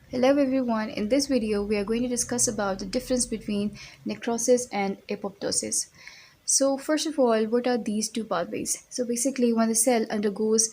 Hello everyone, in this video we are going to discuss about the difference between necrosis and apoptosis. So first of all, what are these two pathways? So basically when the cell undergoes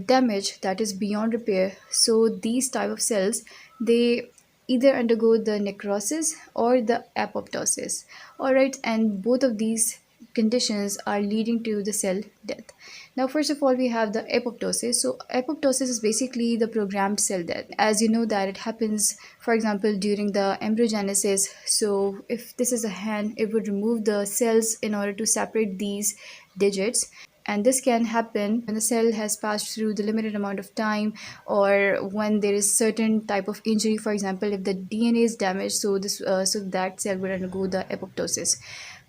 damage that is beyond repair, so these type of cells, they either undergo the necrosis or the apoptosis. Alright, and both of these conditions are leading to the cell death. Now first of all we have the apoptosis. So apoptosis is basically the programmed cell death. As you know that it happens, for example, during the embryogenesis. So if this is a hand, it would remove the cells in order to separate these digits, and this can happen when the cell has passed through the limited amount of time, or when there is certain type of injury. For example, if the DNA is damaged, so that cell would undergo the apoptosis.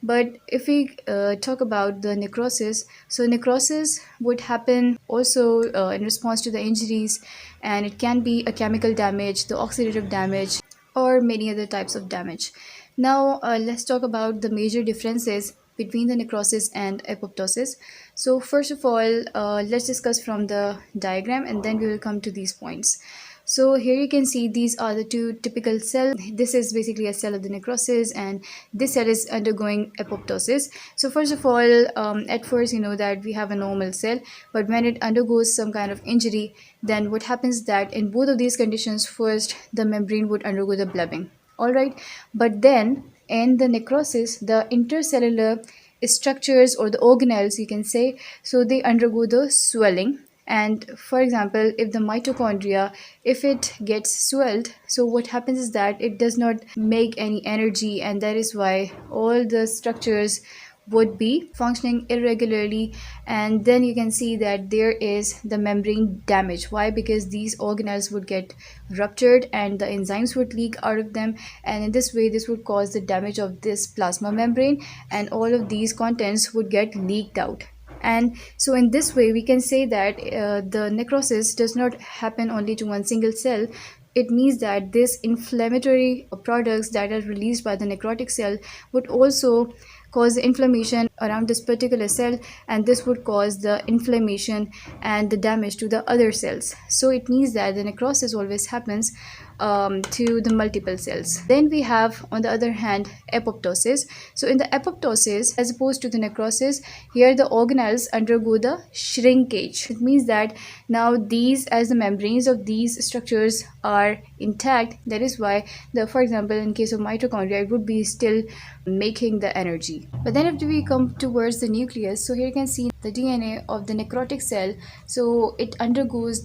But if we talk about the necrosis, so necrosis would happen also in response to the injuries, and it can be a chemical damage, the oxidative damage, or many other types of damage. Now let's talk about the major differences between the necrosis and apoptosis. So first of all, let's discuss from the diagram, and then we will come to these points. So here you can see these are the two typical cells. This is basically a cell of the necrosis, and this cell is undergoing apoptosis. So first of all, at first you know that we have a normal cell, but when it undergoes some kind of injury, then what happens that in both of these conditions, first the membrane would undergo the blubbing. Alright, but then in the necrosis, the intercellular structures, or the organelles you can say, so they undergo the swelling. And for example, if the mitochondria, if it gets swelled, so what happens is that it does not make any energy, and that is why all the structures would be functioning irregularly. And then you can see that there is the membrane damage. Why? Because these organelles would get ruptured and the enzymes would leak out of them, and in this way this would cause the damage of this plasma membrane, and all of these contents would get leaked out. And so in this way we can say that the necrosis does not happen only to one single cell. It means that this inflammatory products that are released by the necrotic cell would also cause inflammation around this particular cell, and this would cause the inflammation and the damage to the other cells. So it means that the necrosis always happens to the multiple cells. Then we have, on the other hand, apoptosis. So in the apoptosis, as opposed to the necrosis, here the organelles undergo the shrinkage. It means that now these, as the membranes of these structures are intact, that is why the, for example, in case of mitochondria, it would be still making the energy. But then if we come towards the nucleus, so here you can see the DNA of the necrotic cell. So it undergoes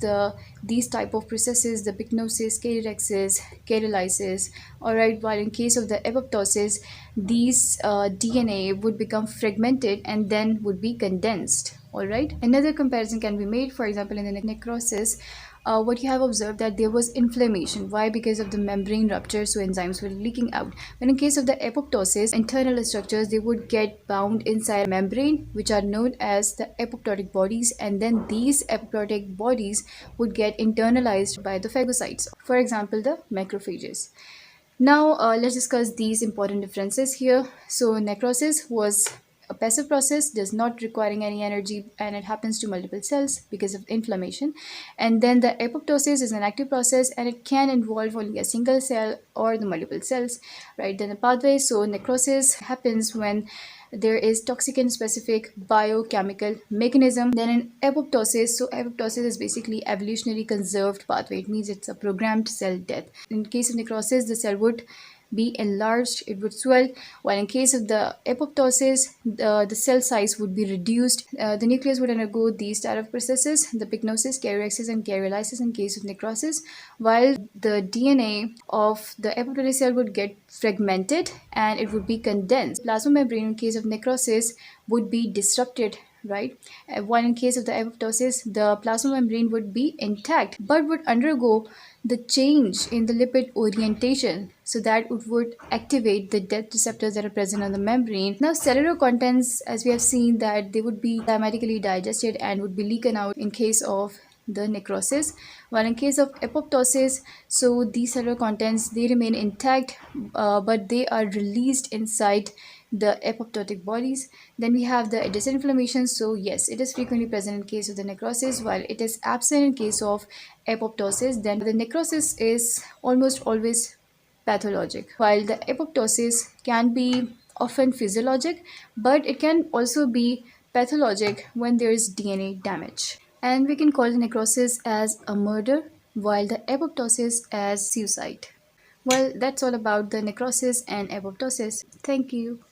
these type of processes, the pycnosis, calyresis, catalysis. Alright, while in case of the apoptosis, these DNA would become fragmented and then would be condensed. Alright, another comparison can be made. For example, in the necrosis, what you have observed that there was inflammation. Why? Because of the membrane rupture, so enzymes were leaking out. But in case of the apoptosis, internal structures, they would get bound inside a membrane, which are known as the apoptotic bodies, and then these apoptotic bodies would get internalized by the phagocytes, for example the macrophages. Now let's discuss these important differences here. So necrosis was a passive process, does not requiring any energy, and it happens to multiple cells because of inflammation. And then the apoptosis is an active process, and it can involve only a single cell or the multiple cells. Right, then the pathway. So necrosis happens when there is toxicant specific biochemical mechanism. Then in apoptosis, so apoptosis is basically evolutionary conserved pathway. It means it's a programmed cell death. In case of necrosis, the cell would be enlarged, it would swell, while in case of the apoptosis, the cell size would be reduced. The nucleus would undergo these type of processes, the pycnosis, caryexis, and carylysis in case of necrosis, while the DNA of the apoptotic cell would get fragmented and it would be condensed. Plasma membrane in case of necrosis would be disrupted, right? While in case of the apoptosis, the plasma membrane would be intact but would undergo the change in the lipid orientation, so that it would activate the death receptors that are present on the membrane. Now cellular contents, as we have seen, that they would be enzymatically digested and would be leaken out in case of the necrosis, while in case of apoptosis, so these cellular contents they remain intact, but they are released inside the apoptotic bodies. Then we have the adjacent inflammation. So yes, it is frequently present in case of the necrosis, while it is absent in case of apoptosis. Then the necrosis is almost always pathologic, while the apoptosis can be often physiologic, but it can also be pathologic when there is DNA damage. And we can call the necrosis as a murder, while the apoptosis as suicide. Well, that's all about the necrosis and apoptosis. Thank you.